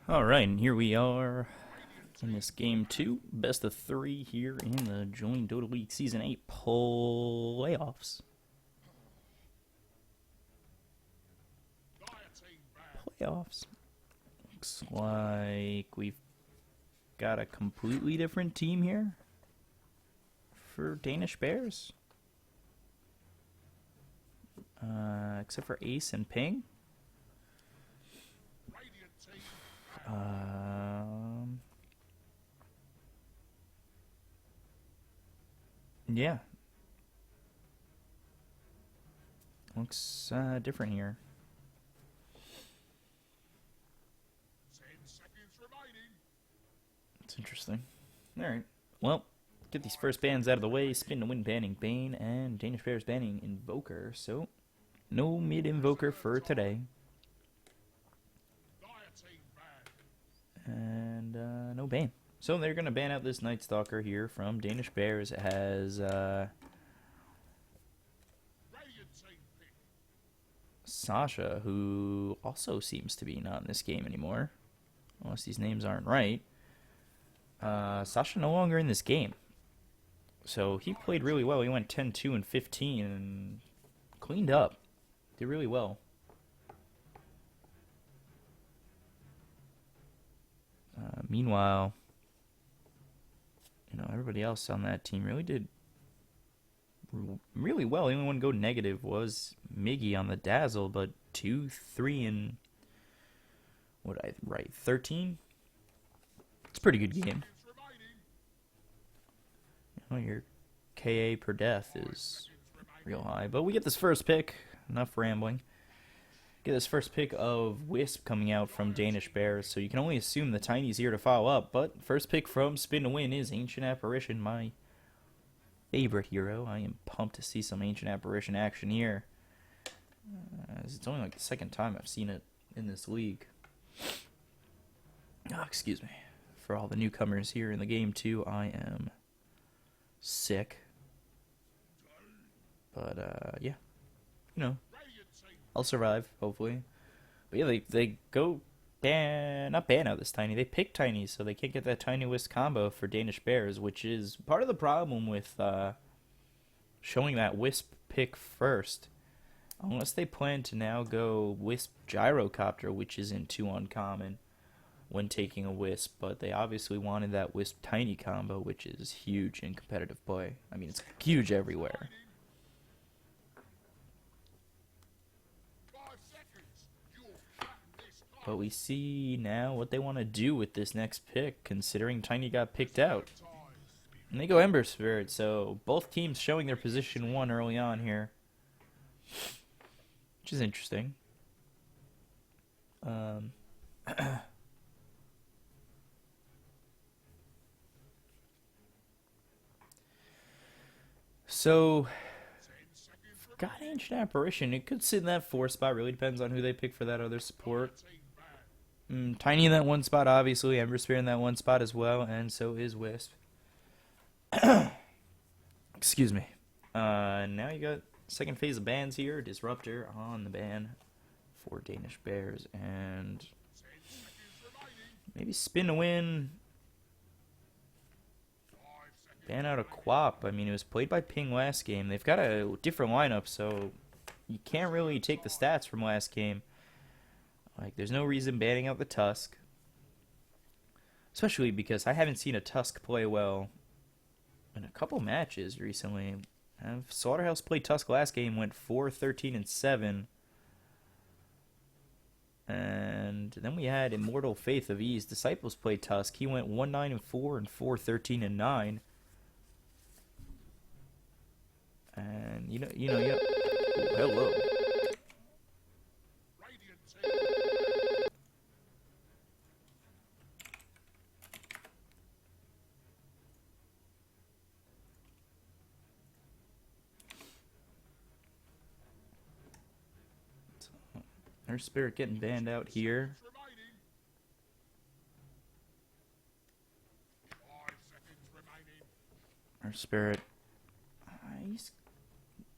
Alright, and here we are in this game 2, best of 3 here in the Join Dota League Season 8 playoffs. Looks like we've got a completely different team here for Danish Bears. Except for Ace and Ping. Yeah. Looks different here. It's interesting. Alright. Well, get these first bans out of the way. Spin to win banning Bane and Danish Bears banning Invoker. So, no mid Invoker for today. And no Bane. So they're going to ban out this Night Stalker here from Danish Bears. It has Sasha, who also seems to be not in this game anymore. Unless these names aren't right. Sasha no longer in this game. So he played really well. He went 10-2 and 15 and cleaned up. Did really well. Meanwhile, everybody else on that team really did really well. The only one to go negative was Miggy on the Dazzle, but 2, 3, and 13? It's a pretty good game. Your KA per death is real high. But we get this first pick. Enough rambling. Get this first pick of Wisp coming out from Danish Bears, so you can only assume the Tiny's here to follow up. But first pick from Spin to Win is Ancient Apparition, my favorite hero. I am pumped to see some Ancient Apparition action here. It's only like the second time I've seen it in this league. Oh, excuse me. For all the newcomers here in the game too, I am sick. But, yeah. I'll survive, hopefully. But yeah, they go not ban out this Tiny. They pick Tiny, so they can't get that Tiny Wisp combo for Danish Bears, which is part of the problem with showing that Wisp pick first. Unless they plan to now go Wisp Gyrocopter, which isn't too uncommon when taking a Wisp, but they obviously wanted that Wisp Tiny combo, which is huge in competitive play. I mean, it's huge everywhere. But we see now what they want to do with this next pick, considering Tiny got picked out. And they go Ember Spirit, so both teams showing their position 1 early on here. Which is interesting. So, got Ancient Apparition. It could sit in that 4 spot. Really depends on who they pick for that other support. Tiny in that 1 spot, obviously. Ember Spirit in that 1 spot as well, and so is Wisp. Excuse me. Now you got second phase of bans here. Disruptor on the ban for Danish Bears, and maybe Spin to Win. Ban out a Quap. I mean, it was played by Ping last game. They've got a different lineup, so you can't really take the stats from last game. Like, there's no reason banning out the Tusk. Especially because I haven't seen a Tusk play well in a couple matches recently. Slaughterhouse played Tusk last game, went 4, 13, and 7. And then we had Immortal Faith of Ease. Disciples played Tusk. He went 1, 9, and 4, and 4, 13, and 9. And, hello. Our Spirit getting banned out here. Our Spirit, he's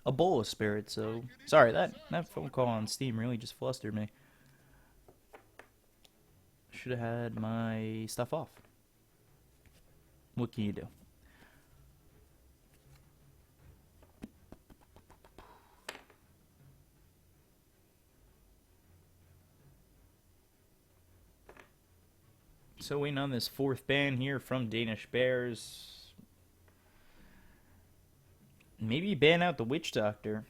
a bowl of Spirit, so sorry, that phone call on Steam really just flustered me. should have had my stuff off. What can you do? So waiting on this fourth ban here from Danish Bears. Maybe ban out the Witch Doctor.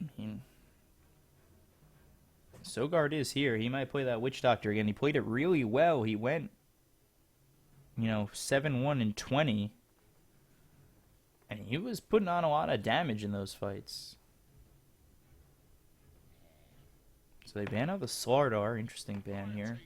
I mean, Sogard is here. He might play that Witch Doctor again. He played it really well. He went, 7-1 and 20. And he was putting on a lot of damage in those fights. So they ban out the Slardar. Interesting ban here.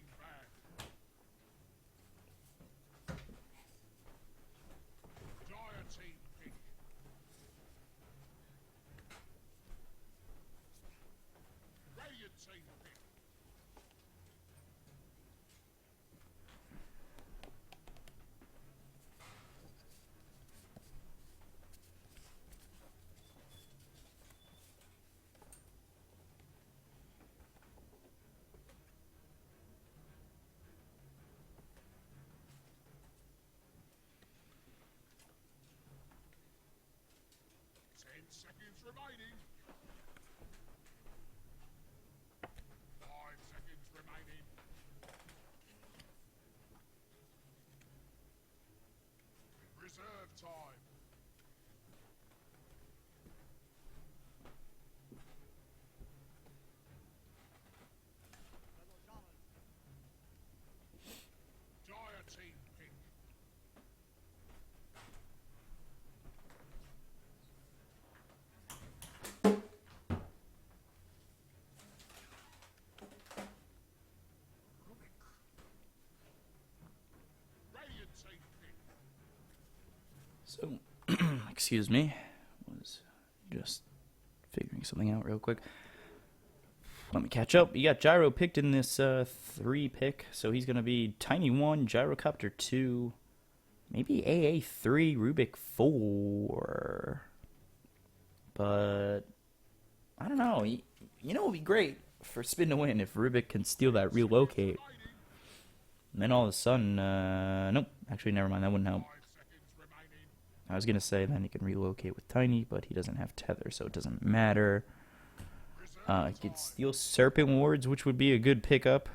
Seconds remaining. 5 seconds remaining. Reserve time. Dire team pick. So, excuse me, was just figuring something out real quick. Let me catch up. You got Gyro picked in this 3 pick, so he's going to be Tiny 1, Gyrocopter 2, maybe AA 3, Rubik 4. But, I don't know. It would be great for Spin to win if Rubik can steal that relocate. And then all of a sudden, nope, actually, never mind, that wouldn't help. I was going to say then he can relocate with Tiny, but he doesn't have Tether, so it doesn't matter. He could steal Serpent Wards, which would be a good pickup.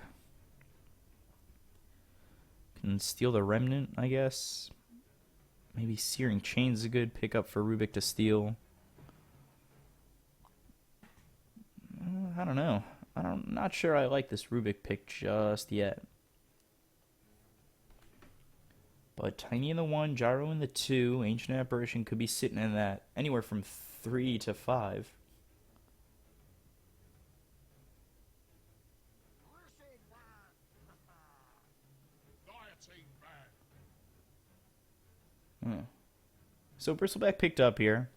Can steal the Remnant, I guess. Maybe Searing Chains is a good pickup for Rubik to steal. I don't know. I'm not sure I like this Rubik pick just yet. But Tiny in the 1, Gyro in the 2, Ancient Apparition could be sitting in that anywhere from 3 to 5. So Bristleback picked up here.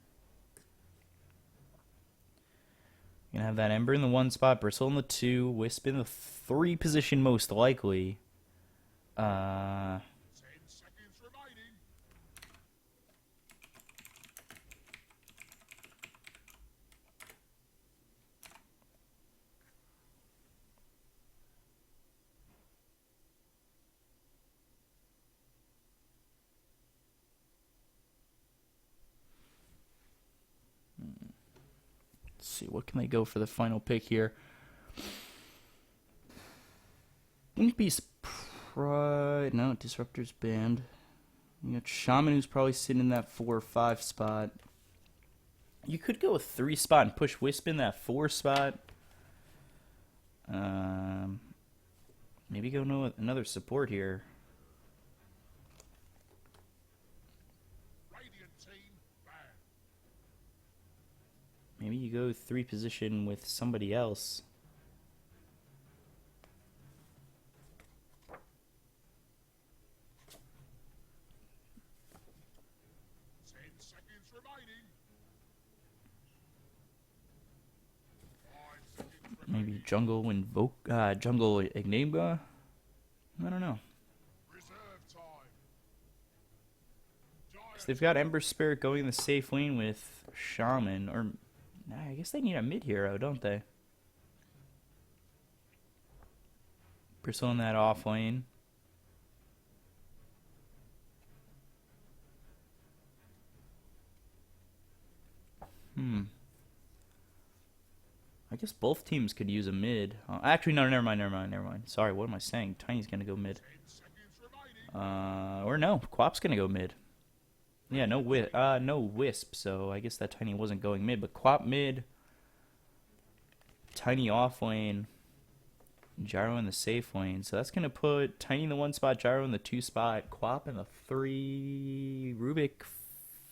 You're going to have that Ember in the 1 spot, Bristle in the 2, Wisp in the 3 position most likely. 10 seconds remaining. Let's see, what can they go for the final pick here? Wouldn't be surprised. No, Disruptor's banned. You got Shaman, who's probably sitting in that 4 or 5 spot. You could go a 3 spot and push Wisp in that 4 spot. Maybe go another support here. Maybe you go 3 position with somebody else. Maybe Jungle Invoke, Jungle Enigma. I don't know. So they've got Ember Spirit going in the safe lane with Shaman, or I guess they need a mid hero, don't they? Bristle in that off lane. I guess both teams could use a mid. Actually, no, never mind. Sorry, what am I saying? Tiny's gonna go mid. 10 seconds remaining. Or no, Quap's gonna go mid. Yeah, no Wisp, so I guess that Tiny wasn't going mid, but Quap mid, Tiny off lane, Gyro in the safe lane. So that's gonna put Tiny in the 1 spot, Gyro in the 2 spot, Quap in the 3, Rubik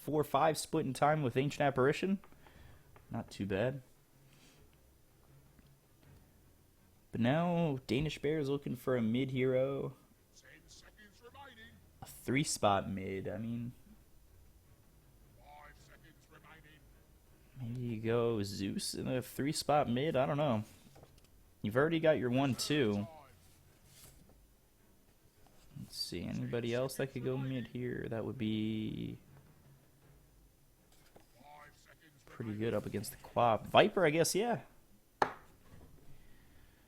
4-5 split in time with Ancient Apparition. Not too bad. But now Danish Bear is looking for a mid hero, 10 seconds remaining. a 3 spot mid. I mean, 5 seconds remaining. maybe you go Zeus in a 3 spot mid. I don't know. You've already got your 1-2. Time. Let's see, anybody else that could go mid here? That would be 5 seconds pretty good up against the Quap. Viper, I guess, yeah.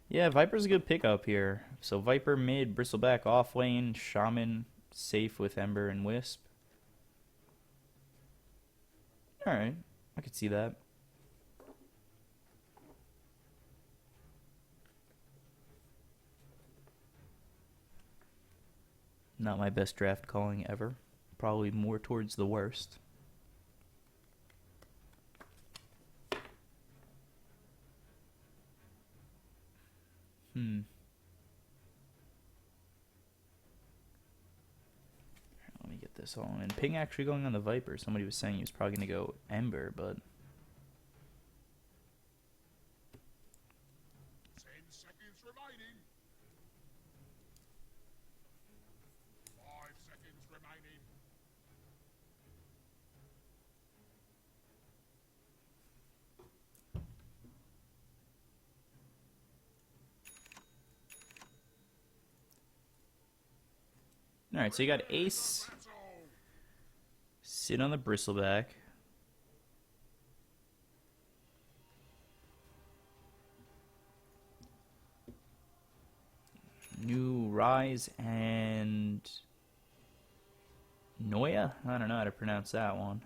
Yeah, Viper's a good pickup here. So Viper mid, Bristleback off lane, Shaman safe with Ember and Wisp. Alright, I could see that. Not my best draft calling ever. Probably more towards the worst. Let me get this all in. Ping actually going on the Viper. Somebody was saying he was probably going to go Ember, but 10 seconds remaining. 5 seconds remaining. alright, so you got Ace Battle. sit on the Bristleback. New Rise and Noya? I don't know how to pronounce that one.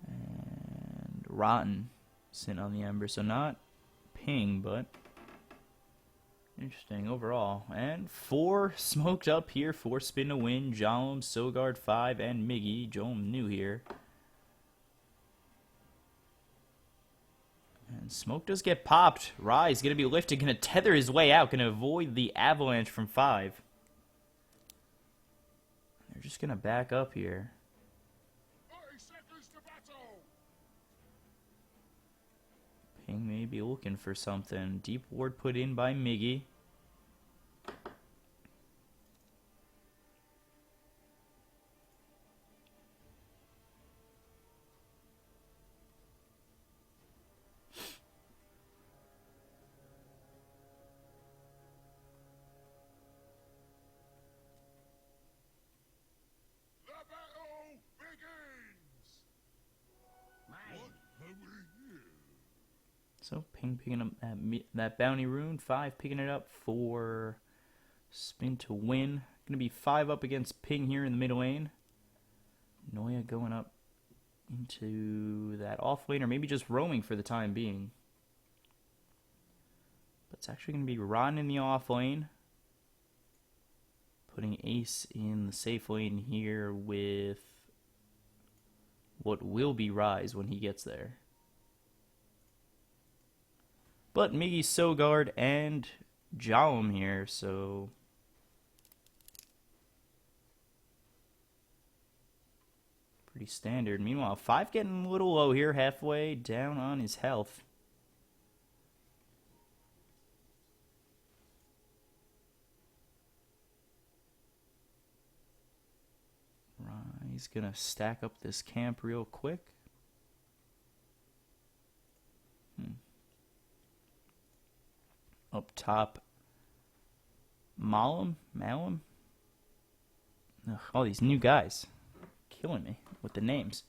And Rotten sitting on the Ember. So not Ping, but interesting overall. And 4 smoked up here. 4 spin to win. Jolum, Sogard 5, and Miggy. Jolum new here. And smoke does get popped. Rise going to be lifted. Going to tether his way out. Going to avoid the avalanche from 5. They're just going to back up here. 30 seconds to battle. Ping may be looking for something. Deep ward put in by Miggy. The battle begins. What have we here? So Ping picking up that bounty rune. 5 picking it up for spin to win. Going to be 5 up against Ping here in the mid lane. Noya going up into that off lane, or maybe just roaming for the time being. But it's actually going to be Ron in the off lane. Putting Ace in the safe lane here with what will be Rise when he gets there. But Miggy, Sogard, and Jolum here, so pretty standard. Meanwhile, 5 getting a little low here, halfway down on his health. He's gonna stack up this camp real quick. Up top, Malum? Ugh, all these new guys. Killing me with the names.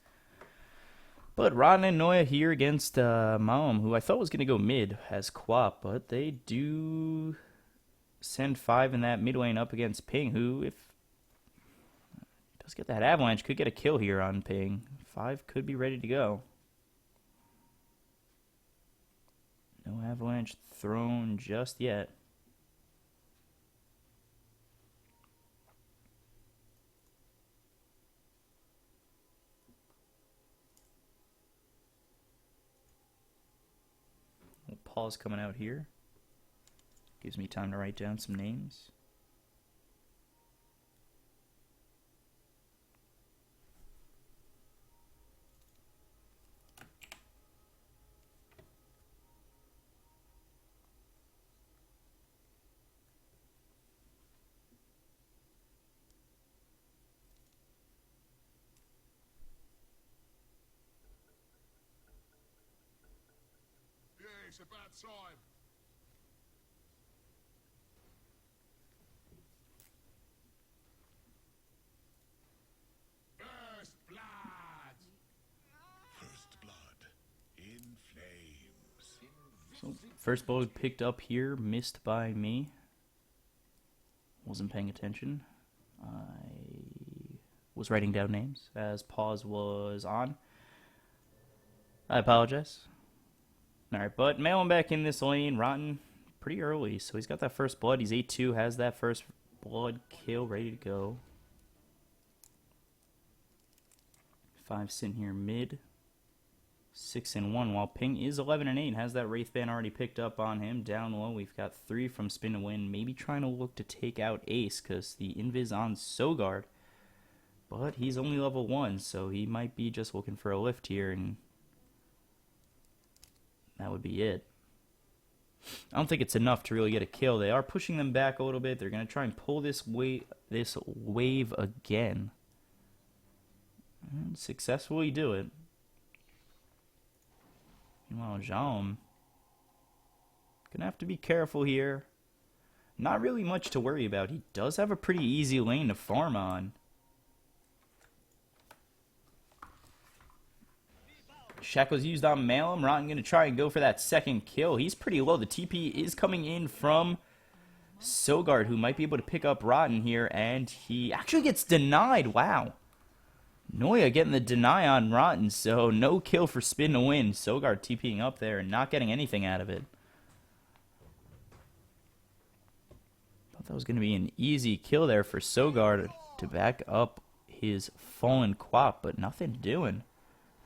But Ron and Noya here against Malum, who I thought was going to go mid as Quap, but they do send 5 in that mid lane up against Ping, who, if does get that avalanche, could get a kill here on Ping. 5 could be ready to go. No avalanche thrown just yet. Pause coming out here. Gives me time to write down some names. Yeah, it's about time. First blood. First blood in flames. So first blood picked up here, missed by me. Wasn't paying attention. I was writing down names as pause was on. I apologize. Alright, but mailing back in this lane, Rotten pretty early, so he's got that first blood. He's 8-2, has that first blood kill ready to go. 5 sitting here mid. 6-1, while Ping is 11-8, has that Wraith Band already picked up on him. Down low, we've got 3 from Spin to Win, maybe trying to look to take out Ace, because the Invis on Sogard. But he's only level 1, so he might be just looking for a lift here, and that would be it. I don't think it's enough to really get a kill. They are pushing them back a little bit. They're going to try and pull this wave again. And successfully do it. Meanwhile, Jaume gonna have to be careful here. Not really much to worry about. He does have a pretty easy lane to farm on. Shackle's used on Malum. Rotten gonna try and go for that second kill. He's pretty low. The TP is coming in from Sogard, who might be able to pick up Rotten here, and he actually gets denied. Wow. Noya getting the deny on Rotten, so no kill for Spin to Win. Sogard TPing up there and not getting anything out of it. Thought that was going to be an easy kill there for Sogard to back up his fallen Quap, but nothing doing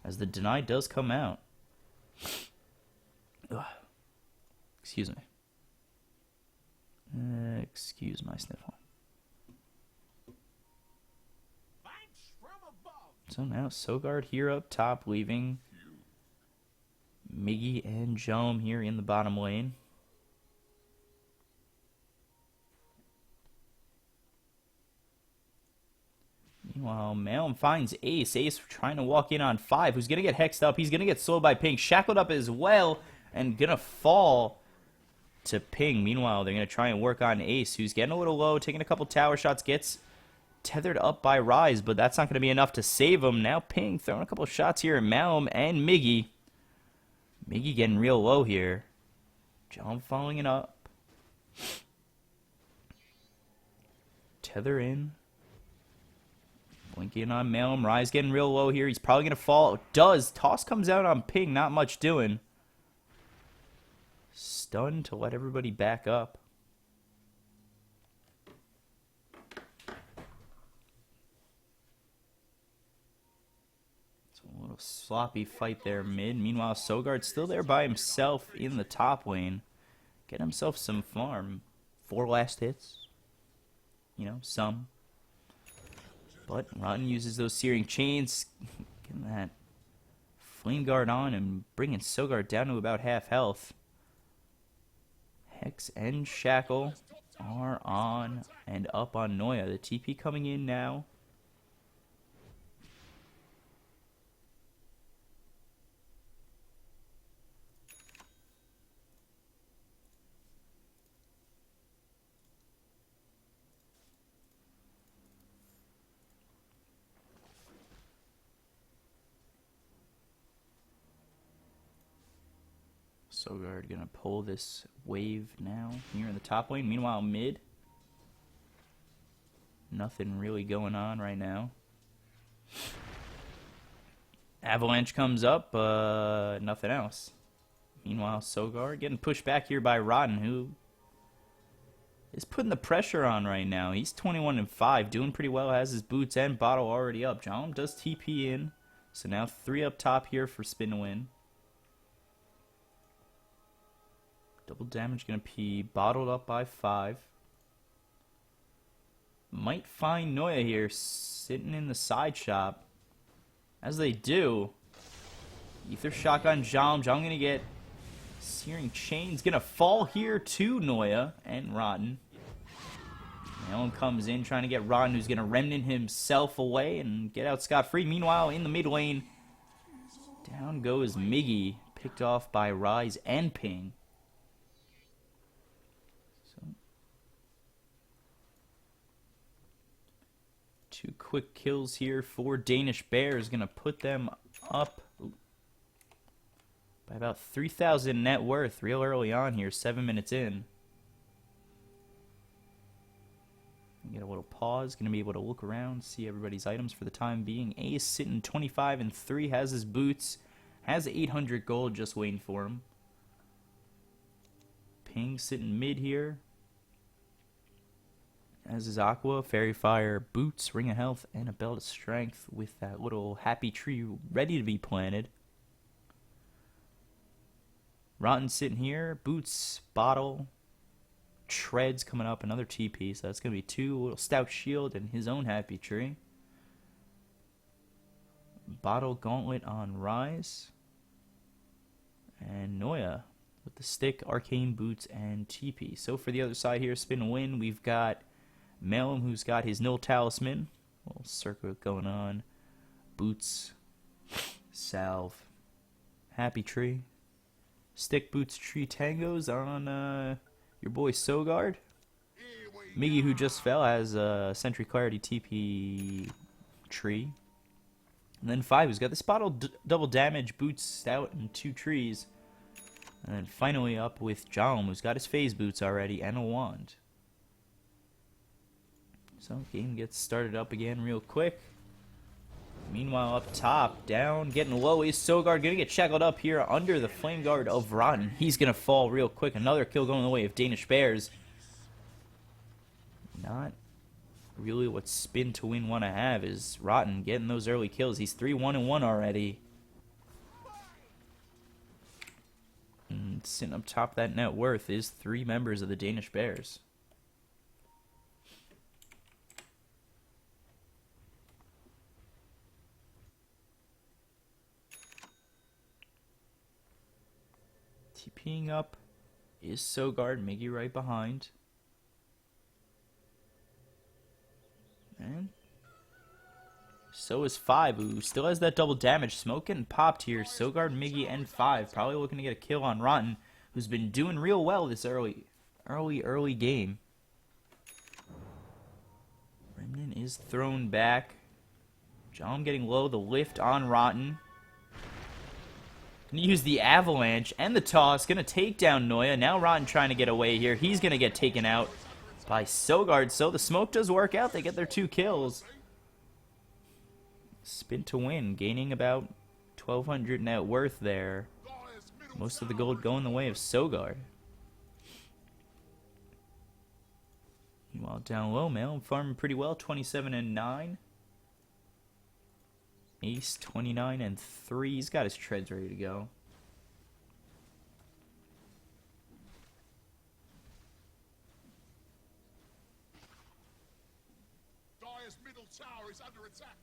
as the deny does come out. Ugh. Excuse me. Excuse my sniffle. So now Sogard here up top, leaving Miggy and Jaume here in the bottom lane. Meanwhile, Malum finds Ace. Ace trying to walk in on 5, who's going to get hexed up. He's going to get slowed by Ping. Shackled up as well, and going to fall to Ping. Meanwhile, they're going to try and work on Ace, who's getting a little low, taking a couple tower shots, gets tethered up by Rise, but that's not going to be enough to save him. Now Ping throwing a couple shots here at Malum and Miggy. Miggy getting real low here. Jaume following it up. Tether in. Blinking on Malum. Rise getting real low here. He's probably going to fall. Does. Toss comes out on Ping. Not much doing. Stun to let everybody back up. Sloppy fight there mid. Meanwhile, Sogard's still there by himself in the top lane. Get himself some farm. 4 last hits. You know, some. But Rotten uses those Searing Chains. Getting that Flame Guard on and bringing Sogard down to about half health. Hex and Shackle are on and up on Noya. The TP coming in now. Sogard gonna pull this wave now here in the top lane. Meanwhile, mid, nothing really going on right now. Avalanche comes up, nothing else. Meanwhile, Sogard getting pushed back here by Rotten, who is putting the pressure on right now. He's 21-5, doing pretty well, has his boots and bottle already up. John does TP in, so now 3 up top here for spin to win. Double damage going to be bottled up by 5. Might find Noya here sitting in the side shop. As they do, Ether Shotgun Jom. Jom going to get Searing Chains. Going to fall here to Noya and Rotten. Ellen comes in trying to get Rotten, who's going to remnant himself away and get out scot-free. Meanwhile, in the mid lane, down goes Miggy, picked off by Rise and Ping. 2 quick kills here for Danish Bears. Going to put them up by about 3,000 net worth real early on here, 7 minutes in. Get a little pause. Going to be able to look around, see everybody's items for the time being. Ace sitting 25-3, has his boots, has 800 gold just waiting for him. Ping sitting mid here. As is Aqua, Fairy Fire, Boots, Ring of Health, and a Belt of Strength with that little happy tree ready to be planted. Rotten sitting here, Boots, Bottle, Treads coming up, another TP, so that's going to be 2, little Stout Shield, and his own happy tree. Bottle Gauntlet on Rise. And Noya with the stick, Arcane Boots, and TP. So for the other side here, spin and win, we've got Malum, who's got his Nil Talisman. Little circuit going on. Boots. Salve. Happy Tree. Stick, Boots, Tree Tangos on your boy Sogard. Miggy, who just fell, has a Sentry Clarity TP Tree. And then 5, who's got this bottle double damage, Boots, Stout, and 2 trees. And then finally up with Jalm, who's got his Phase Boots already and a Wand. So game gets started up again real quick. Meanwhile, up top, down, getting low is Sogard. Going to get shackled up here under the Flame Guard of Rotten. He's going to fall real quick. Another kill going the way of Danish Bears. Not really what spin to win want to have is Rotten getting those early kills. He's 3-1-1 already. And sitting up top that net worth is 3 members of the Danish Bears. TPing up is Sogard, Miggy right behind. And so is 5, who still has that double damage. Smoke getting popped here. Sogard, Miggy, and 5 probably looking to get a kill on Rotten, who's been doing real well this early game. Remnant is thrown back. John getting low. The lift on Rotten. Gonna use the Avalanche and the toss. Gonna take down Noya. Now Rotten trying to get away here. He's gonna get taken out by Sogard. So the smoke does work out. They get their 2 kills. Spin to win, gaining about 1,200 net worth there. Most of the gold going the way of Sogard. Meanwhile, down low, Malum farming pretty well, 27-9. Ace, 29-3. He's got his treads ready to go. Dire's middle tower is under attack.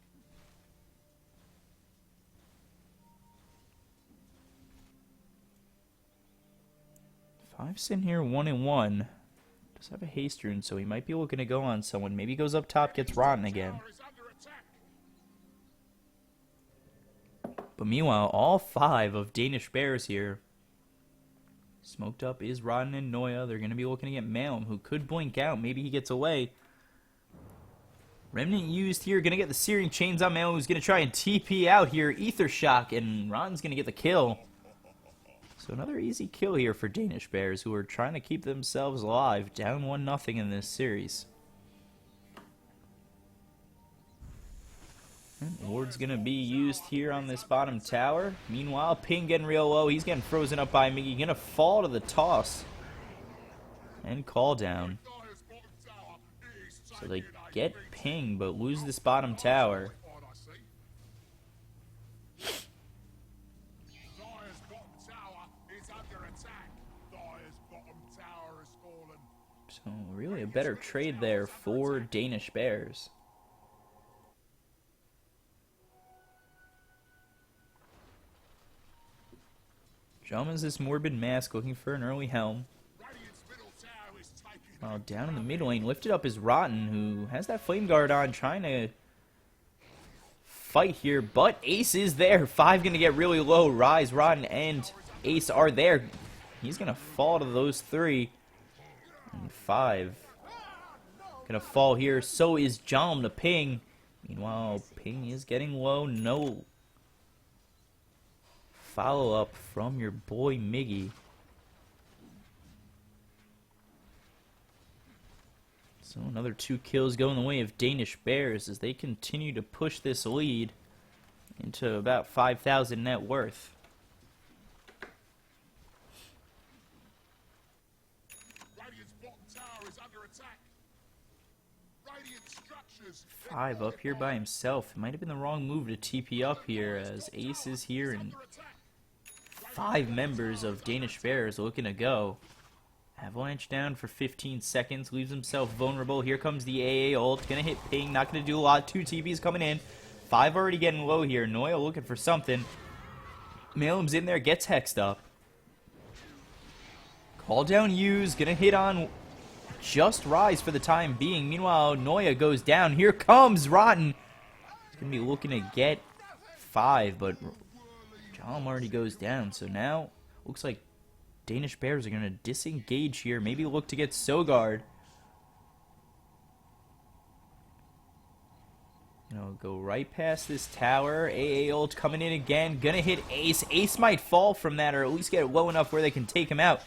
Five's in here 1-1. Does have a haste rune, so he might be looking to go on someone. Maybe goes up top, gets Rotten again. But meanwhile, all 5 of Danish Bears here. Smoked up is Rotten and Noya. They're going to be looking to get Malum, who could blink out. Maybe he gets away. Remnant used here. Going to get the Searing Chains on Malum, who's going to try and TP out here. Ether Shock, and Rotten's going to get the kill. So another easy kill here for Danish Bears, who are trying to keep themselves alive, down 1-0 in this series. And ward's going to be used here on this bottom tower. Meanwhile, Ping getting real low. He's getting frozen up by Miggy. Going to fall to the toss. And call down. So they get Ping, but lose this bottom tower. So really a better trade there for Danish Bears. Jauma's this Morbid Mask looking for an early helm. While down in the mid lane, lifted up is Rotten, who has that Flame Guard on, trying to fight here, but Ace is there. 5 going to get really low. Rise, Rotten, and Ace are there. He's going to fall to those 3. And 5 going to fall here. So is Jaum to Ping. Meanwhile, Ping is getting low. No follow-up from your boy Miggy. So another 2 kills go in the way of Danish Bears as they continue to push this lead into about 5,000 net worth. Radiant's bottom tower is under attack. Radiant structures. 5 up here by himself. It might have been the wrong move to TP up here as Ace is here and 5 members of Danish Bears looking to go. Avalanche down for 15 seconds, leaves himself vulnerable. Here comes the AA ult, gonna hit Ping, not gonna do a lot. 2 TPs coming in. 5 already getting low here. Noya looking for something. Malum's in there, gets hexed up. Call down used, gonna hit on just Rise for the time being. Meanwhile, Noya goes down. Here comes Rotten. He's gonna be looking to get 5, but Jaum already goes down. So now, looks like Danish Bears are going to disengage here. Maybe look to get Sogard. You know, go right past this tower. AA ult coming in again. Gonna hit Ace. Ace might fall from that, or at least get it low enough where they can take him out.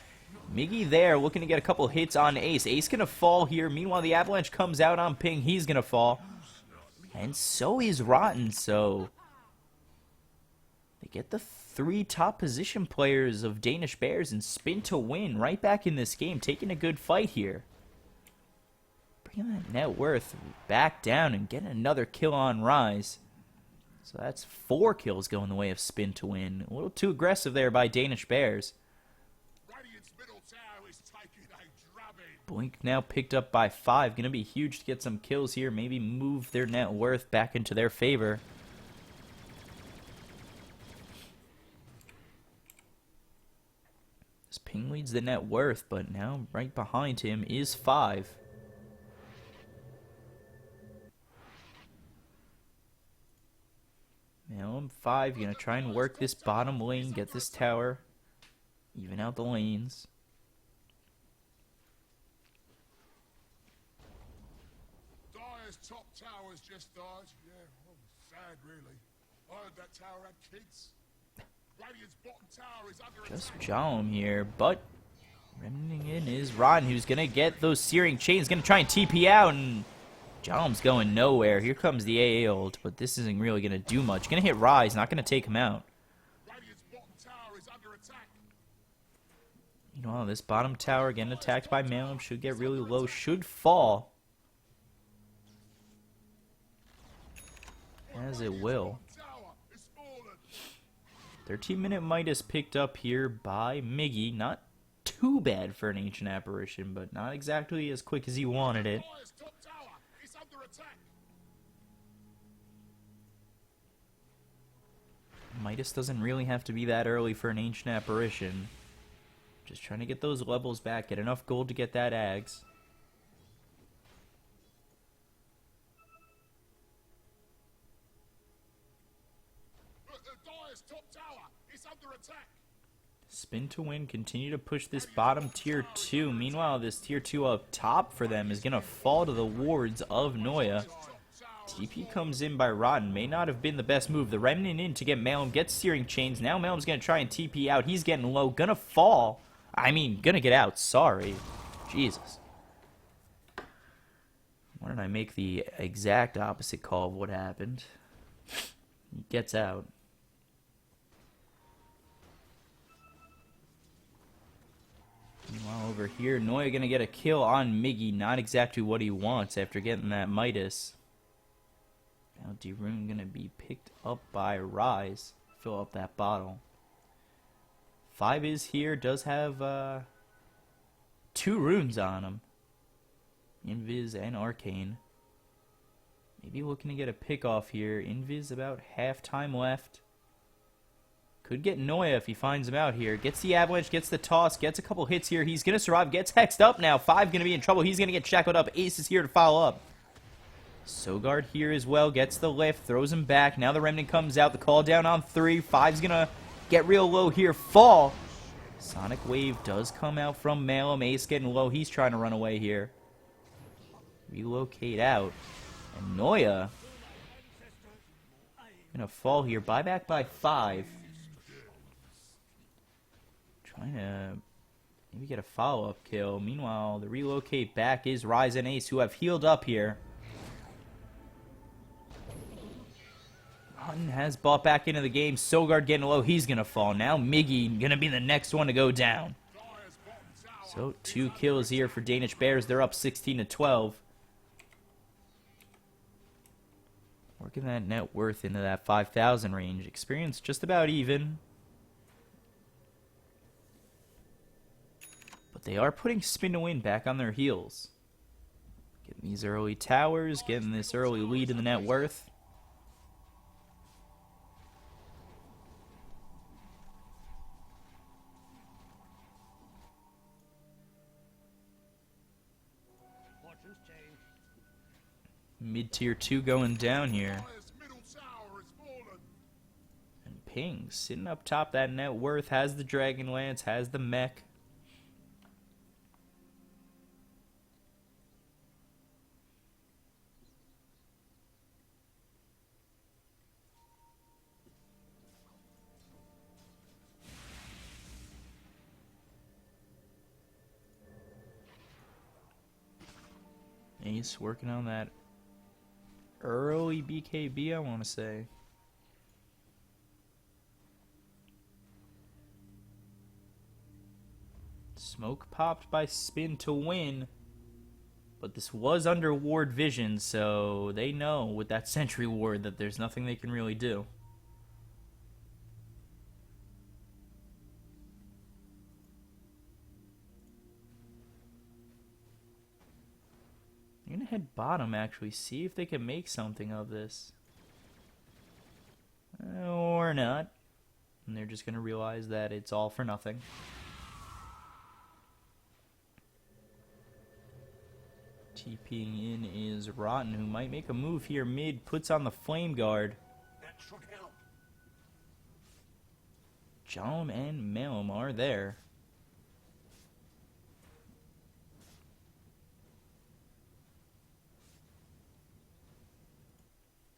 Miggy there, looking to get a couple hits on Ace. Ace gonna fall here. Meanwhile, the Avalanche comes out on Ping. He's gonna fall. And so is Rotten, so they get the 3 top position players of Danish Bears and spin to win right back in this game, taking a good fight here. Bringing that net worth back down and getting another kill on Rise. So that's 4 kills going the way of spin to win. A little too aggressive there by Danish Bears. Blink now picked up by 5. Going to be huge to get some kills here. Maybe move their net worth back into their favor. Ping leads the net worth, but now right behind him is 5. Now I'm 5, gonna try and work this bottom lane, get this tower, even out the lanes. Dyer's top tower's just died. Yeah, well, sad really. I heard that tower had kids. Radiant's bottom tower is under Just attack. Jaum here, but remnanting in is Ron, who's gonna get those searing chains, gonna try and TP out, and Jaum's going nowhere. Here comes the AA ult, but this isn't really gonna do much. Gonna hit Rise, not gonna take him out. Radiant's bottom tower is under attack. Meanwhile, this bottom tower getting attacked by Malum should get really low, should fall. As it will. 13-minute Midas picked up here by Miggy. Not too bad for an Ancient Apparition, but not exactly as quick as he wanted it. Midas doesn't really have to be that early for an Ancient Apparition. Just trying to get those levels back, get enough gold to get that Ags. Spin to win, continue to push this bottom tier 2. Meanwhile, this tier 2 up top for them is going to fall to the wards of Noya. TP comes in by Rotten. May not have been the best move. The Remnant in to get Malum. Gets Searing Chains. Now Malum's going to try and TP out. He's getting low. Gonna fall. I mean, gonna get out. Sorry. Jesus. Why did I make the exact opposite call of what happened? He gets out. Meanwhile, over here, Noya gonna get a kill on Miggy. Not exactly what he wants after getting that Midas. Now D-Rune gonna be picked up by Rise. Fill up that bottle. 5 is here. Does have 2 runes on him. Invis and Arcane. Maybe looking to get a pick off here. Invis about half time left. Could get Noya if he finds him out here. Gets the avalanche, gets the toss, gets a couple hits here. He's going to survive, gets hexed up now. 5 going to be in trouble. He's going to get shackled up. Ace is here to follow up. Sogard here as well. Gets the lift, throws him back. Now the Remnant comes out. The call down on 3. 5's going to get real low here. Fall. Sonic Wave does come out from Malum. Ace getting low. He's trying to run away here. Relocate out. And Noya going to fall here. Buyback by 5. Trying to maybe get a follow-up kill. Meanwhile, the relocate back is Rise and Ace, who have healed up here. Hutton has bought back into the game. Sogard getting low. He's going to fall. Now Miggy going to be the next one to go down. So 2 kills here for Danish Bears. They're up 16-12. Working that net worth into that 5,000 range. Experience just about even. But they are putting Spin to Win back on their heels. Getting these early towers, getting this early lead in the net worth. Mid-tier 2 going down here. And Ping sitting up top that net worth. Has the Dragon Lance, has the mech. Ace working on that early BKB, I want to say. Smoke popped by Spin to Win. But this was under ward vision, so they know with that sentry ward that there's nothing they can really do. I'm going to head bottom, actually, see if they can make something of this. Or not. And they're just going to realize that it's all for nothing. TPing in is Rotten, who might make a move here mid, puts on the Flame Guard. That should help. Jom and Malum are there.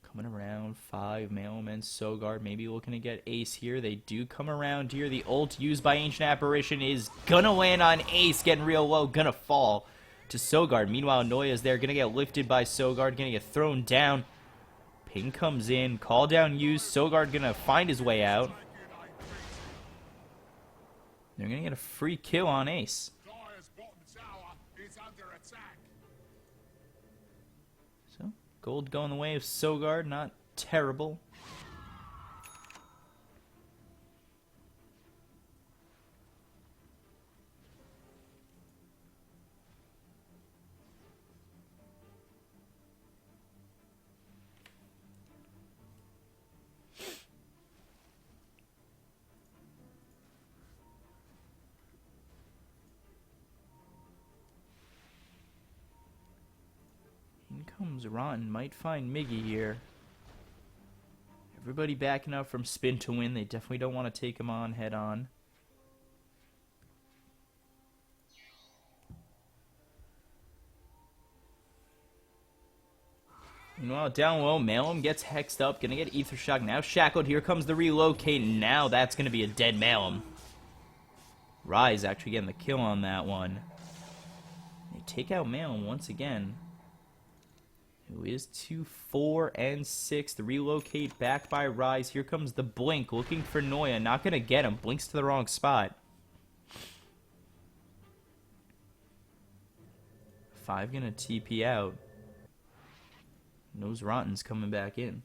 Coming around, 5, Malum and Sogard, maybe looking to get Ace here. They do come around here. The ult used by Ancient Apparition is gonna land on Ace, getting real low, gonna fall to Sogard. Meanwhile, Noya's there, gonna get lifted by Sogard, gonna get thrown down. Ping comes in, call down used. Sogard gonna find his way out. They're gonna get a free kill on Ace. So, gold going the way of Sogard, not terrible. In comes Rotten, might find Miggy here. Everybody backing up from Spin to Win. They definitely don't want to take him on head on. Meanwhile, down low, Malum gets hexed up, gonna get Ether Shock. Now shackled, here comes the relocate, and now that's gonna be a dead Malum. Rise actually getting the kill on that one. They take out Malum once again. Who is 2, 4, and 6. The relocate back by Rise. Here comes the Blink looking for Noya. Not gonna get him. Blinks to the wrong spot. 5 gonna TP out. Knows Rotten's coming back in.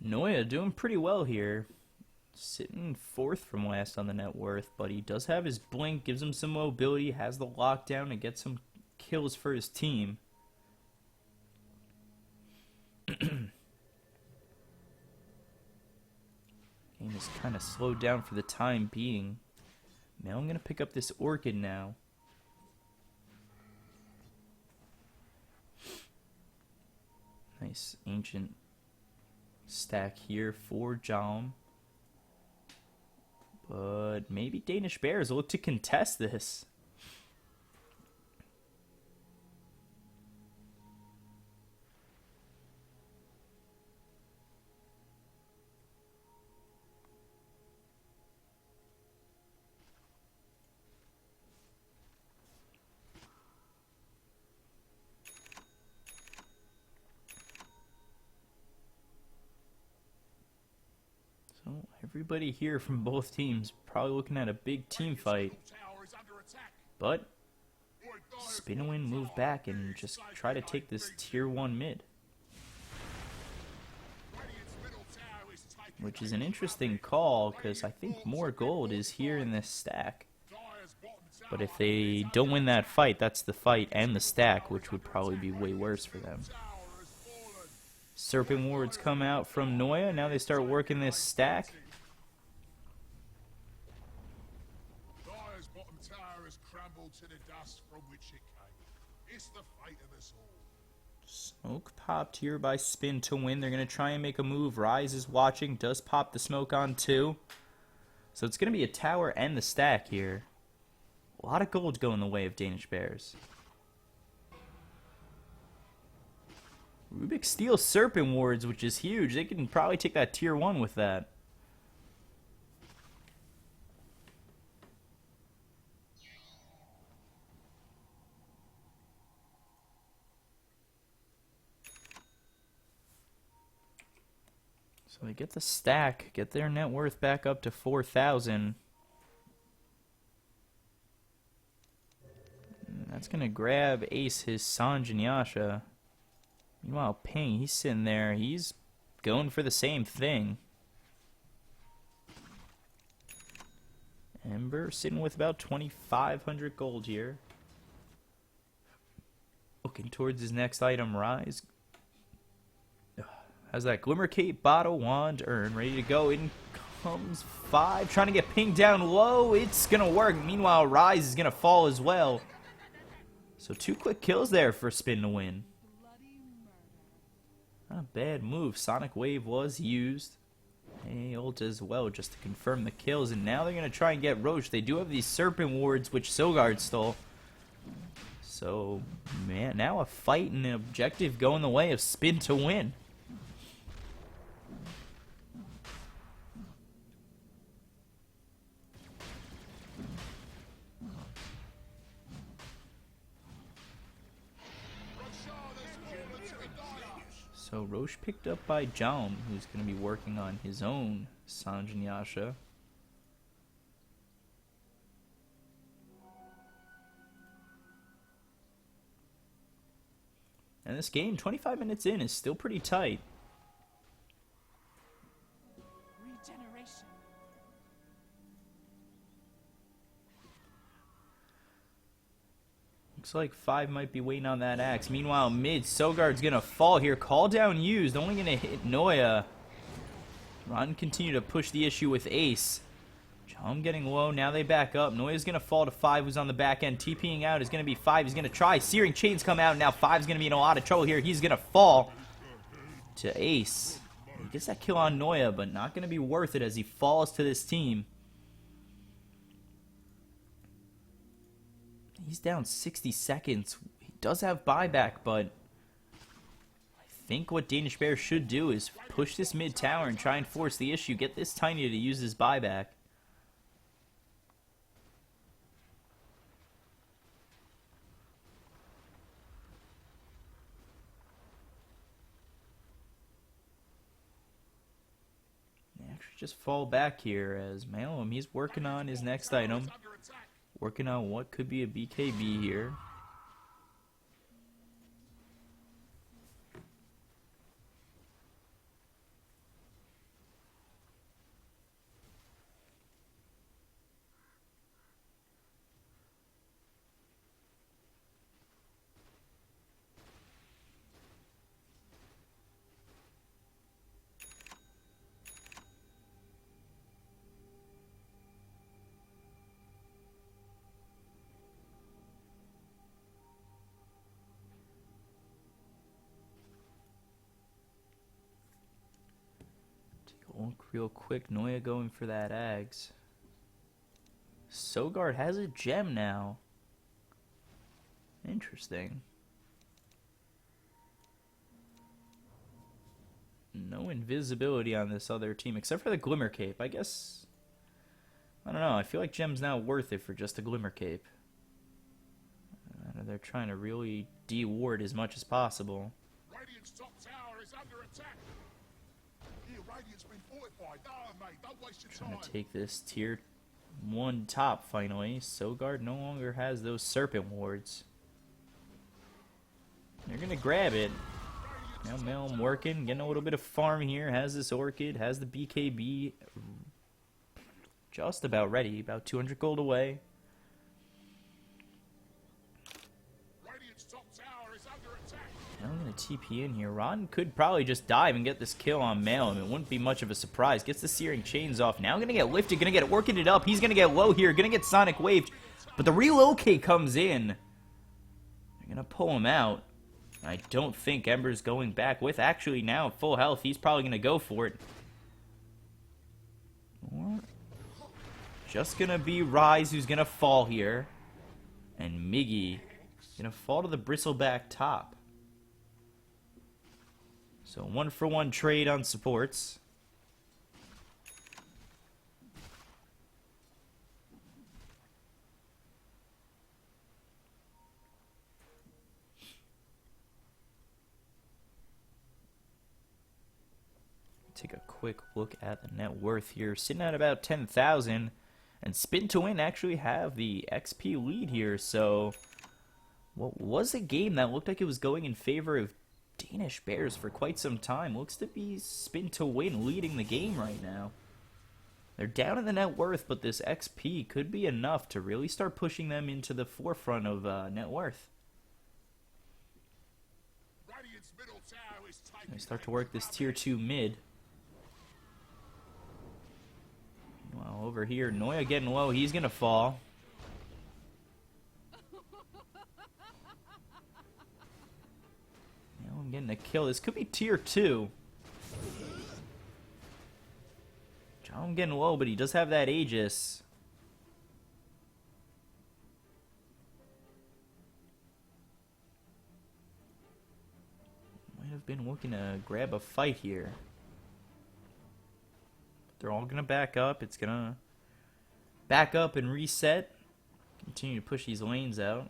Noya doing pretty well here. Sitting 4th from last on the net worth, but he does have his blink, gives him some mobility, has the lockdown, and gets some kills for his team. Game is kind of slowed down for the time being. Now I'm going to pick up this Orchid now. Nice ancient stack here for Jom. But maybe Danish Bears will look to contest this. So everybody here from both teams probably looking at a big team fight. But Spin-A-Win move back and just try to take this tier 1 mid. Which is an interesting call because I think more gold is here in this stack. But if they don't win that fight, that's the fight and the stack, which would probably be way worse for them. Serpent wards come out from Noya. Now they start working this stack. Dyer's bottom tower has crumbled to the dust from which it came. It's the fate of us all. Smoke popped here by Spin to win. They're going to try and make a move. Rise is watching. Does pop the smoke on 2. So it's going to be a tower and the stack here. A lot of gold going the way of Danish Bears. Rubik steals Serpent wards, which is huge. They can probably take that tier 1 with that. So they get the stack, get their net worth back up to 4,000. That's going to grab Ace his Sanj and Yasha. Meanwhile, Ping, he's sitting there. He's going for the same thing. Ember sitting with about 2,500 gold here. Looking towards his next item, Rise. Has that Glimmer Cape, Bottle, Wand, Urn ready to go. In comes 5. Trying to get Ping down low. It's going to work. Meanwhile, Rise is going to fall as well. So 2 quick kills there for Spin-A-Win. Not a bad move. Sonic Wave was used. A ult as well just to confirm the kills. And now they're going to try and get Roche. They do have these Serpent wards which Silgard stole. So, man, now a fight and an objective going the way of Spin-A-Win. So Roche picked up by Jom, who's going to be working on his own Sanj and Yasha. And this game, 25 minutes in, is still pretty tight. Regeneration. Looks like 5 might be waiting on that axe. Meanwhile, mid, Sogard's gonna fall here. Call down used, only gonna hit Noya. Ron continue to push the issue with Ace. Chum getting low, now they back up. Noya's gonna fall to 5, who's on the back end. TPing out is gonna be 5, he's gonna try. Searing Chains come out, now 5's gonna be in a lot of trouble here. He's gonna fall to Ace. He gets that kill on Noya, but not gonna be worth it as he falls to this team. He's down 60 seconds. He does have buyback, but I think what Danish Bear should do is push this mid tower and try and force the issue. Get this Tiny to use his buyback. They actually just fall back here as Malum, he's working on his next item. Working on what could be a BKB here. Look real quick, Noya going for that Ags. Sogard has a gem now. Interesting. No invisibility on this other team, except for the Glimmer Cape. I guess, I don't know, I feel like gem's now worth it for just a Glimmer Cape. They're trying to really de-ward as much as possible. Radiant's top tower is under attack. Here, Radiant's been fortified. No, mate, don't waste your Trying time. to take this tier 1 top finally. Sogard no longer has those serpent wards. They're gonna grab it. Now Melm working, getting a little bit of farm here. Has this Orchid, has the BKB just about ready. About 200 gold away. Radiant's top tower is under attack. Now I'm gonna TP in here. Ron could probably just dive and get this kill on Malum. It wouldn't be much of a surprise. Gets the Searing Chains off. Now gonna get lifted, gonna get working it up. He's gonna get low here, gonna get Sonic Waved. But the relocate comes in. They're gonna pull him out. I don't think Ember's going back with. Actually, now at full health, he's probably gonna go for it. Or just gonna be Rise who's gonna fall here. And Miggy gonna fall to the Bristleback top. So 1-for-1 trade on supports. Take a quick look at the net worth here. Sitting at about 10,000. And Spin to Win actually have the XP lead here. So what was a game that looked like it was going in favor of Danish Bears for quite some time. Looks to be Spin to Win leading the game right now. They're down in the net worth, but this XP could be enough to really start pushing them into the forefront of net worth. Radiant's middle tower is taken. They start to work this tier 2 mid. Well, over here, Noya getting low. He's going to fall. Now I'm getting a kill. This could be tier 2. I'm getting low, but he does have that Aegis. Might have been looking to grab a fight here. They're all going to back up. It's going to back up and reset. Continue to push these lanes out.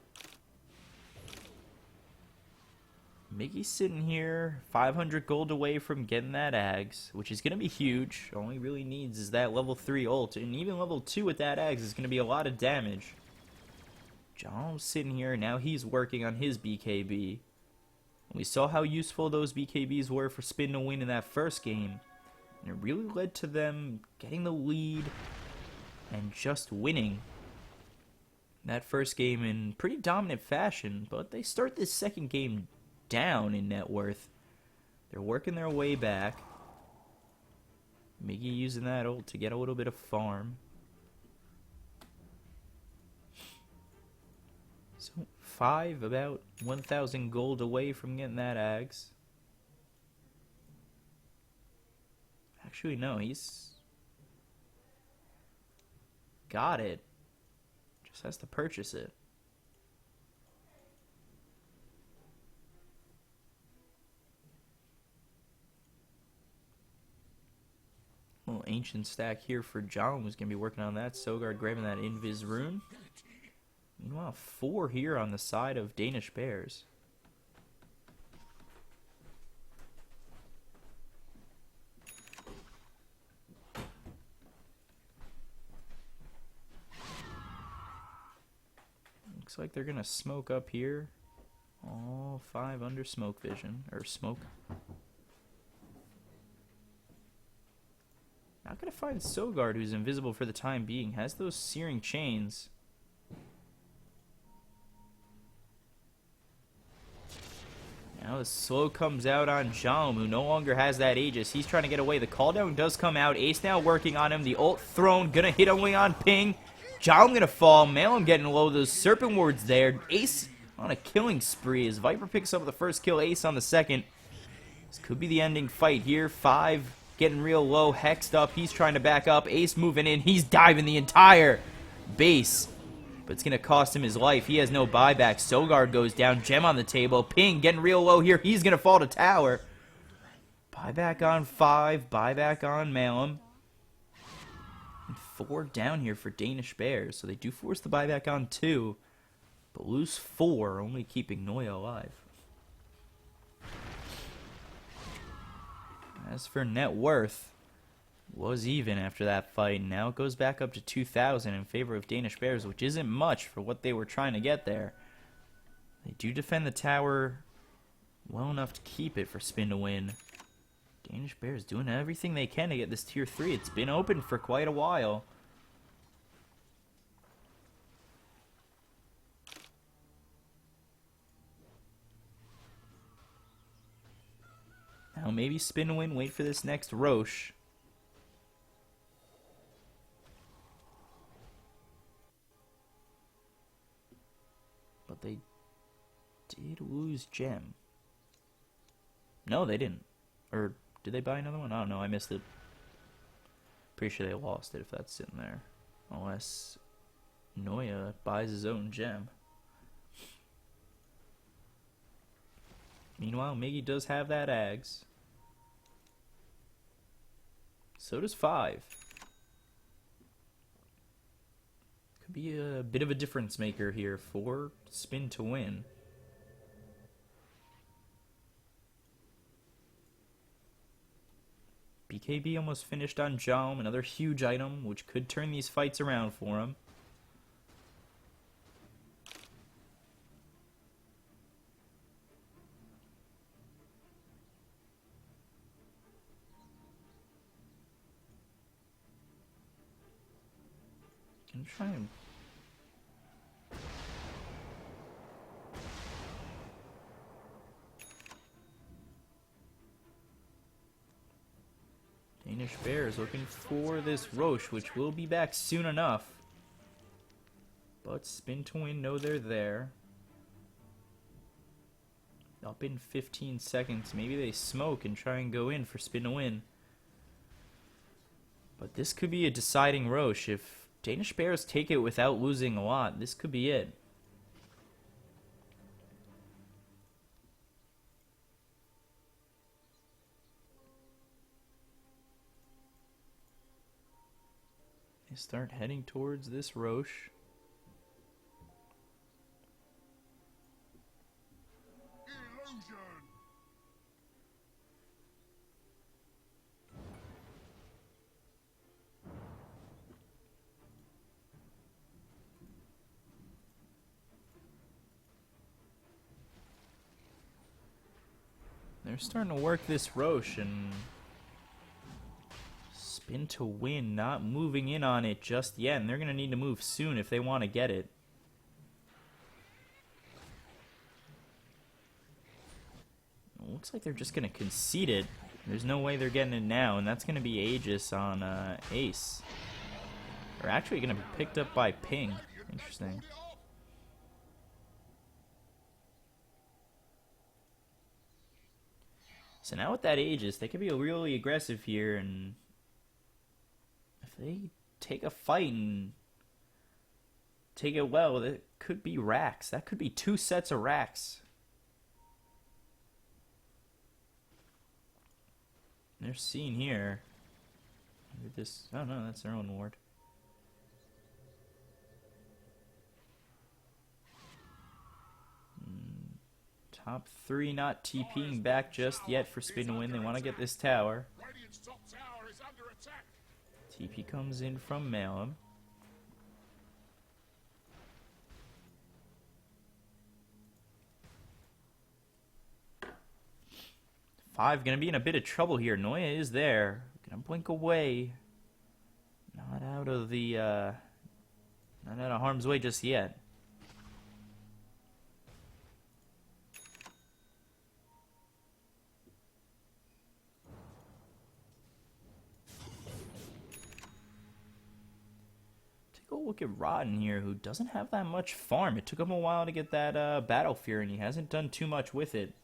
Miggy's sitting here 500 gold away from getting that Ags, which is going to be huge. All he really needs is that level 3 ult, and even level 2 with that Ags is going to be a lot of damage. John's sitting here, now he's working on his BKB. We saw how useful those BKBs were for Spin to Win in that first game. And it really led to them getting the lead and just winning. that first game in pretty dominant fashion, but they start this second game down in net worth. They're working their way back. Miggy using that ult to get a little bit of farm. So 5, about 1,000 gold away from getting that Ags. Actually, no, he's got it. Just has to purchase it. Little ancient stack here for John, who's going to be working on that. Sogard grabbing that Invis rune. Meanwhile, 4 here on the side of Danish Bears. Looks like they're going to smoke up here. All 5 under smoke vision, or smoke. Not going to find Sogard, who's invisible for the time being. Has those searing chains. Now the slow comes out on Jom, who no longer has that Aegis. He's trying to get away. The call down does come out. Ace now working on him. The ult thrown. Gonna hit only on ping. Jom gonna fall. Malum getting low. Those Serpent Wards there. Ace on a killing spree as Viper picks up the first kill. Ace on the second. This could be the ending fight here. 5 getting real low. Hexed up. He's trying to back up. Ace moving in. He's diving the entire base. But it's going to cost him his life. He has no buyback. Sogard goes down. Gem on the table. Ping getting real low here. He's going to fall to tower. Buyback on 5. Buyback on Malum. And 4 down here for Danish Bears. So they do force the buyback on 2. But lose 4, only keeping Noya alive. As for net worth, was even after that fight. Now it goes back up to 2,000 in favor of Danish Bears, which isn't much for what they were trying to get there. They do defend the tower well enough to keep it for spin to win. Danish Bears doing everything they can to get this tier 3. It's been open for quite a while. Now maybe spin to win, wait for this next Roche. But they did lose Gem. No, they didn't. Or did they buy another one? I don't know. I missed it. Pretty sure they lost it if that's sitting there. Unless Noya buys his own gem. Meanwhile, Miggy does have that Ags. So does 5. Could be a bit of a difference maker here for spin to win. BKB almost finished on Jom, another huge item which could turn these fights around for him. Can try and Danish Bears looking for this Roche, which will be back soon enough. But spin to win, know they're there. Up in 15 seconds. Maybe they smoke and try and go in for spin to win. But this could be a deciding Roche. If Danish Bears take it without losing a lot, this could be it. They start heading towards this Roche. Illusion! They're starting to work this Roche and spin to win, not moving in on it just yet, and they're going to need to move soon if they want to get it. looks like they're just going to concede it. There's no way they're getting it now, and that's going to be Aegis on Ace. Or actually going to be picked up by Ping. Interesting. So now with that Aegis, they could be really aggressive here, and if they take a fight and take it well, that could be racks. That could be 2 sets of racks. They're seen here. This, oh no, that's their own ward. Top 3 not TPing back just yet for Spin to win. They want to get this tower. Radiant's top tower is under attack. TP comes in from Malum. Five gonna be in a bit of trouble here. Noya is there. Gonna blink away. Not out of the not out of harm's way just yet. Take a look at Rotten here, who doesn't have that much farm. It took him a while to get that Battle Fury, and he hasn't done too much with it.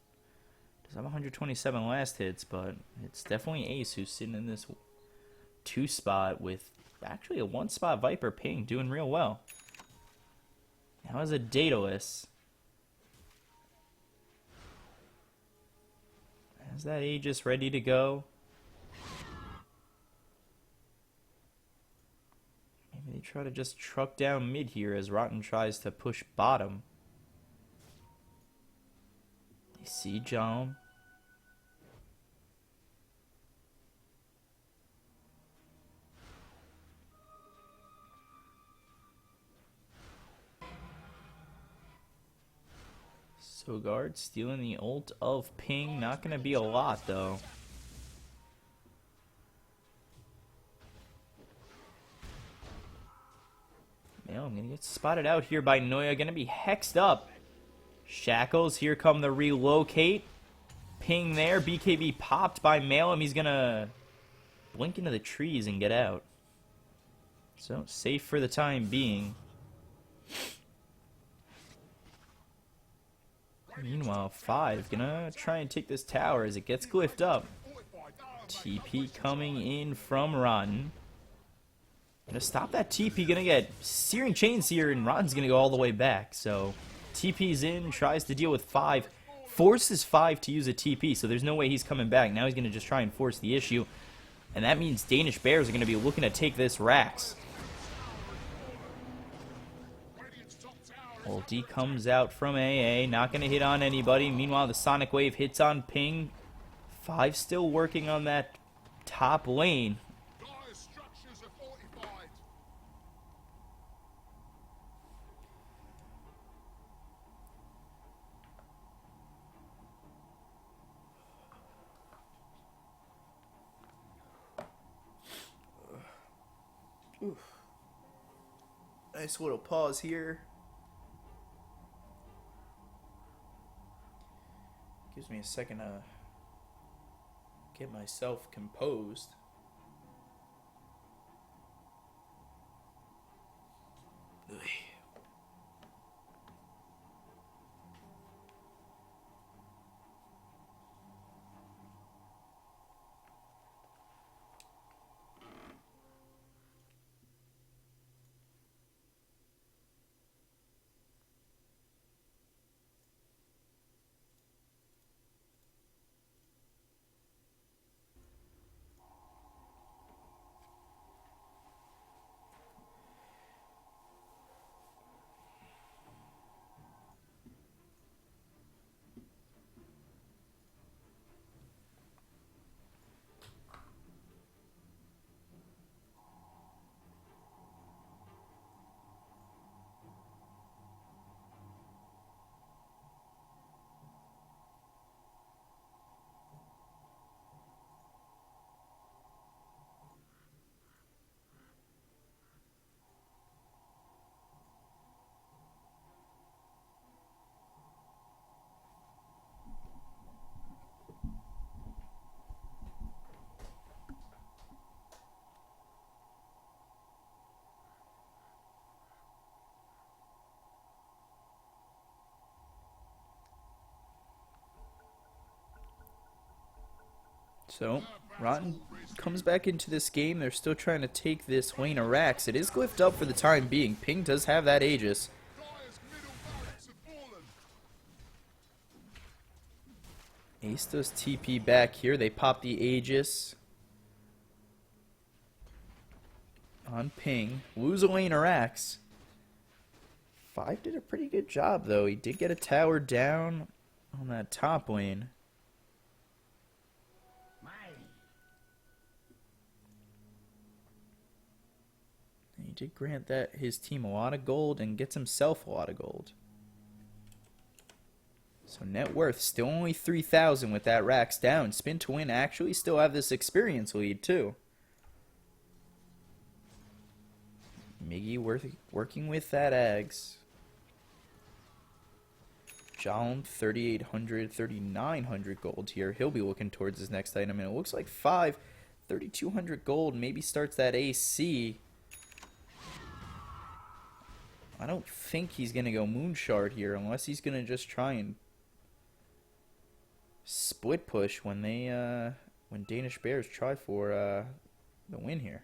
Does have 127 last hits, but it's definitely Ace who's sitting in this 2 spot with actually a 1 spot Viper Ping doing real well. Now as a Daedalus. Is that Aegis ready to go? Maybe they try to just truck down mid here as Rotten tries to push bottom. They see John. Sogard stealing the ult of Ping. Not going to be a lot, though. Now I'm going to get spotted out here by Noya. Going to be hexed up. Shackles. Here come the relocate. Ping there. BKB popped by Malum. He's going to blink into the trees and get out. So, safe for the time being. Meanwhile, 5 gonna try and take this tower as it gets glyphed up. TP coming in from Rotten. Gonna stop that TP, gonna get Searing Chains here, and Rotten's gonna go all the way back. So, TP's in, tries to deal with 5, forces 5 to use a TP, so there's no way he's coming back. Now he's gonna just try and force the issue, and that means Danish Bears are gonna be looking to take this Rax. Ulti comes out from AA, not going to hit on anybody. Meanwhile, the Sonic Wave hits on Ping. 5 still working on that top lane. Dire structures are fortified. Nice little pause here. Gives me a second to get myself composed. Ugh. So, Rotten comes back into this game. They're still trying to take this Wayne of Rax. It is glyphed up for the time being. Ping does have that Aegis. Dyer's middle barracks have fallen. Ace does TP back here. They pop the Aegis on Ping. Lose a Wayne of Rax. 5 did a pretty good job, though. He did get a tower down on that top lane. And he did grant that his team a lot of gold and gets himself a lot of gold. So net worth still only 3,000 with that Rax down. Spin to win actually still have this experience lead too. Miggy working with that Ags. Jalm 3,800, 3,900 gold here. He'll be looking towards his next item, and it looks like 3,200 gold. Maybe starts that AC. I don't think he's gonna go Moonshard here, unless he's gonna just try and split push when when Danish Bears try for the win here.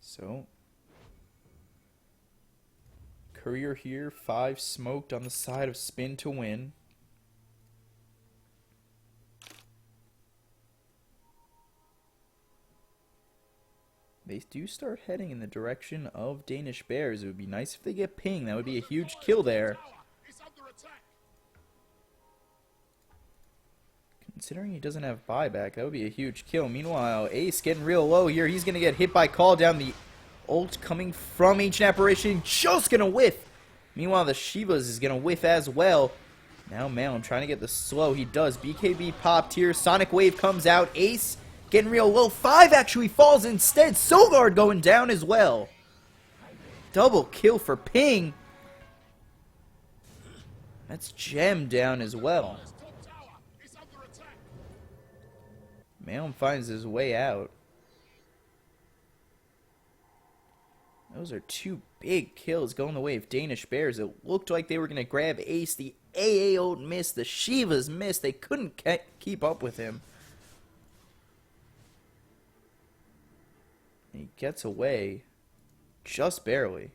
So, Courier here, 5 smoked on the side of Spin to win. They do start heading in the direction of Danish Bears. It would be nice if they get Ping. That would be a huge kill there. It's under attack. Considering he doesn't have buyback, that would be a huge kill. Meanwhile, Ace getting real low here. He's going to get hit by call down. The ult coming from Ancient Apparition, just going to whiff. Meanwhile, the Shivas is going to whiff as well. Now Malum trying to get the slow. He does. BKB popped here. Sonic Wave comes out. Ace getting real low. 5 actually falls instead. Sogard going down as well. Double kill for Ping. That's Gem down as well. Dyer's top tower. It's under attack. Malum finds his way out. Those are 2 big kills going the way of Danish Bears. It looked like they were going to grab Ace. The AA ult missed. The Shivas missed. They couldn't keep up with him. He gets away just barely.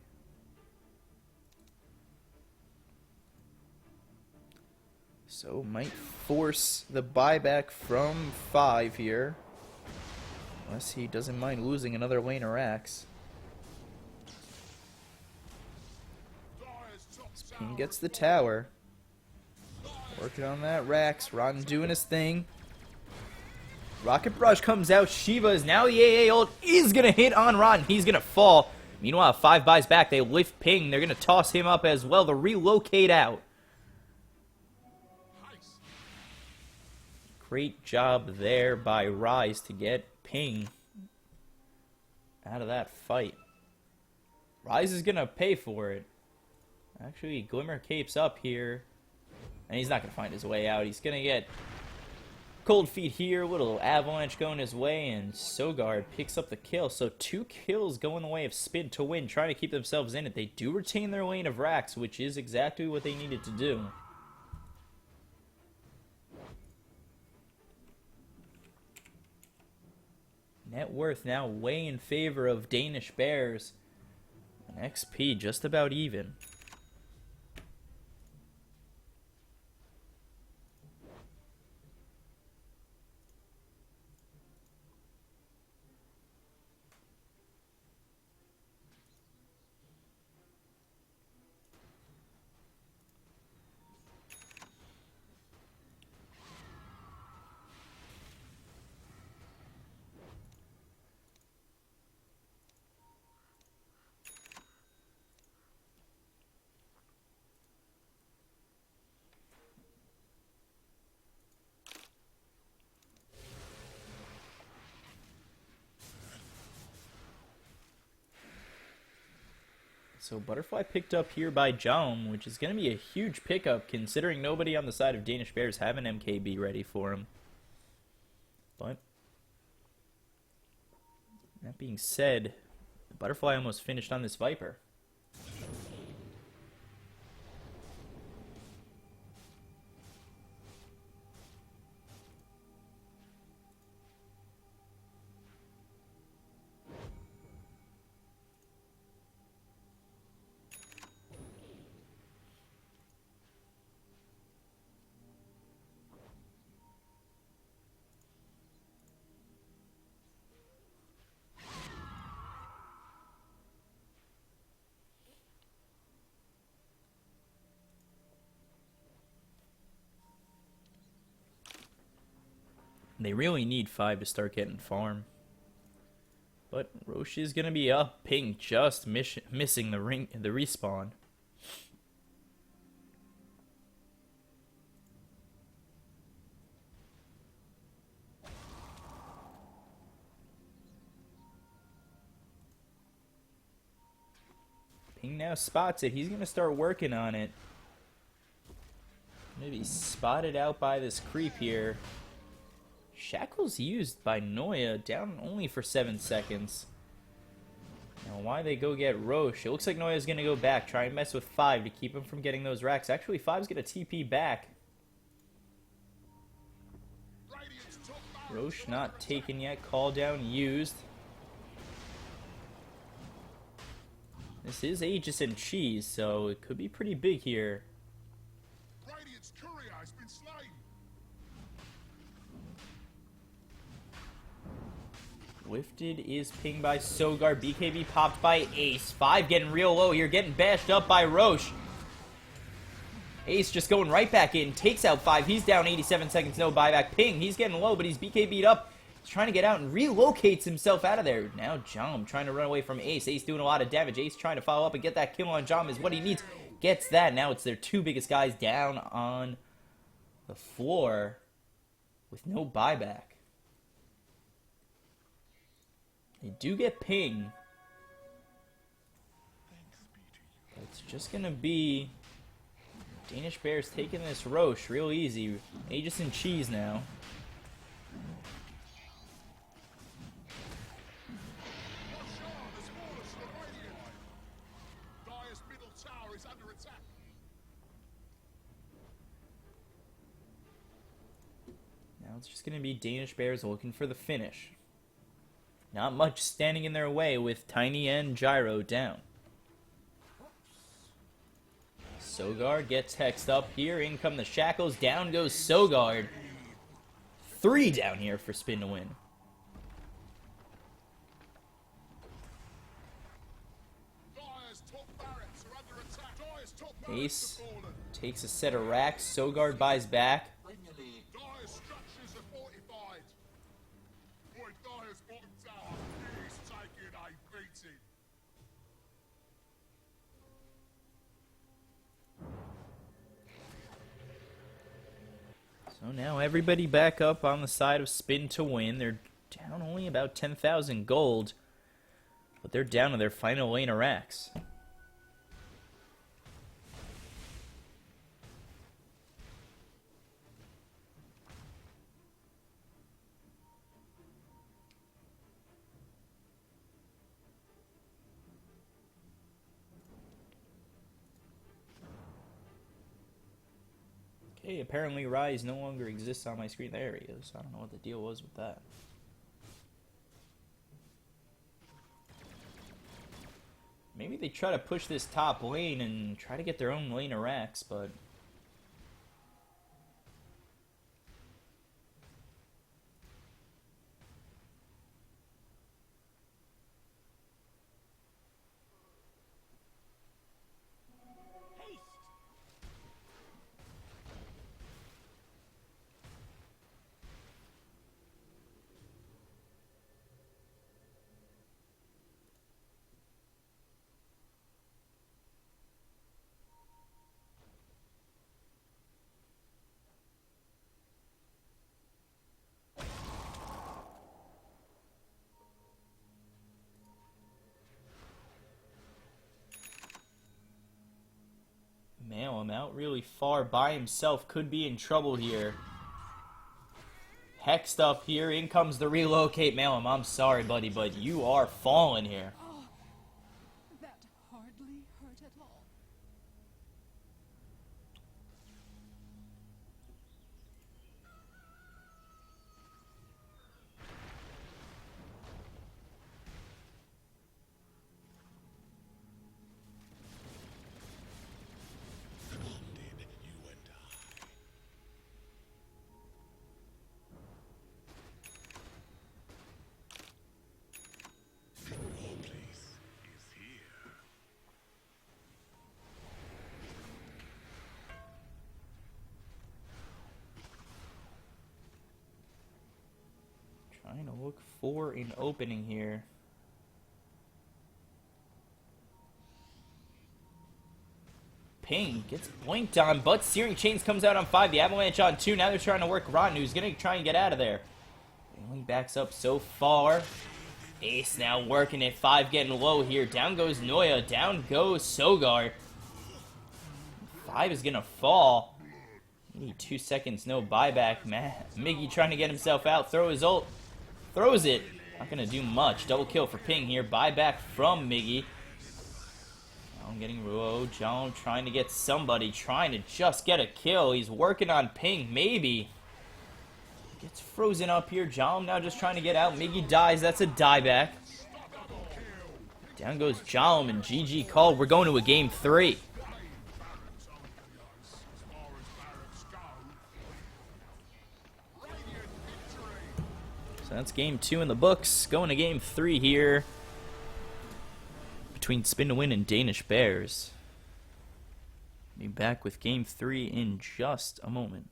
So might force the buyback from 5 here. Unless he doesn't mind losing another lane of Rax. Dyer's top Ping tower. gets the tower. Working on that Rax. Rotten doing his thing. Rocket Barrage comes out. Shiva is now the AA ult is going to hit on Rotten. He's going to fall. Meanwhile, 5 buys back. They lift Ping. They're going to toss him up as well to relocate out. Heist. Great job there by Rise to get Ping out of that fight. Rise is going to pay for it. Actually, Glimmer Cape's up here. And he's not going to find his way out. He's going to get Cold Feet here. Little Avalanche going his way. And Sogard picks up the kill. So 2 kills going the way of Spin to win. Trying to keep themselves in it. They do retain their lane of Rax, which is exactly what they needed to do. Net worth now way in favor of Danish Bears. And XP just about even. So Butterfly picked up here by Jaume, which is going to be a huge pickup considering nobody on the side of Danish Bears have an MKB ready for him. But that being said, the butterfly almost finished on this viper. They really need 5 to start getting farm. But Roche is going to be up. Ping just missing the respawn. Ping now spots it. He's going to start working on it. Maybe spotted out by this creep here. Shackle's used by Noya, down only for 7 seconds. Now why they go get Roche? It looks like Noya's going to go back, try and mess with 5 to keep him from getting those racks. Actually, 5's going to TP back. Roche not taken yet, call down used. This is Aegis and Cheese, so it could be pretty big here. Radiant's courier has been slain. Lifted is pinged by Sogar. BKB popped by Ace. 5 getting real low here, getting bashed up by Roche. Ace just going right back in, takes out 5. He's down 87 seconds, no buyback. Ping, he's getting low, but he's BKB'd up. He's trying to get out and relocates himself out of there. Now Jom trying to run away from Ace. Ace doing a lot of damage. Ace trying to follow up and get that kill on Jom is what he needs. Gets that. Now it's their 2 biggest guys down on the floor with no buyback. They do get Ping. It's just going to be Danish Bears taking this Roche real easy. Aegis and Cheese now. Dire's middle tower is under attack. Now it's just going to be Danish Bears looking for the finish. Not much standing in their way with Tiny and Gyro down. Sogard gets hexed up here. In come the Shackles. Down goes Sogard. 3 down here for Spin to win. Dire's top barracks are under attack. Dire's top barracks Ace have fallen. takes a set of racks. Sogard buys back. Dire's structures are fortified. Boy, Dire's bottom tower is taking a beating. So now everybody back up on the side of Spin to win. They're down only about 10,000 gold. But they're down to their final lane of racks. Okay, apparently Rise no longer exists on my screen. There he is. I don't know what the deal was with that. Maybe they try to push this top lane and try to get their own lane of racks, but Mail him out really far by himself. Could be in trouble here. hexed up here. In comes the relocate Malum. I'm sorry, buddy, but you are falling here. Oh, that hardly hurt at all. Trying to look for an opening here. Ping gets blinked on, but Searing Chains comes out on 5. The Avalanche on 2. Now they're trying to work Rotten, who's going to try and get out of there. He only backs up so far. Ace now working at 5, getting low here. Down goes Noya. Down goes Sogar. 5 is going to fall. Need 2 seconds, no buyback. Man, Miggy trying to get himself out. Throw his ult. Throws it. Not going to do much. Double kill for Ping here. Buyback from Miggy. I'm getting Ruo. John trying to get somebody. Trying to just get a kill. He's working on Ping. Maybe. Gets frozen up here. John now just trying to get out. Miggy dies. That's a dieback. Down goes John and GG called. We're going to a game 3. So that's game 2 in the books. Going to game 3 here between Spin to Win and Danish Bears. Be back with game 3 in just a moment.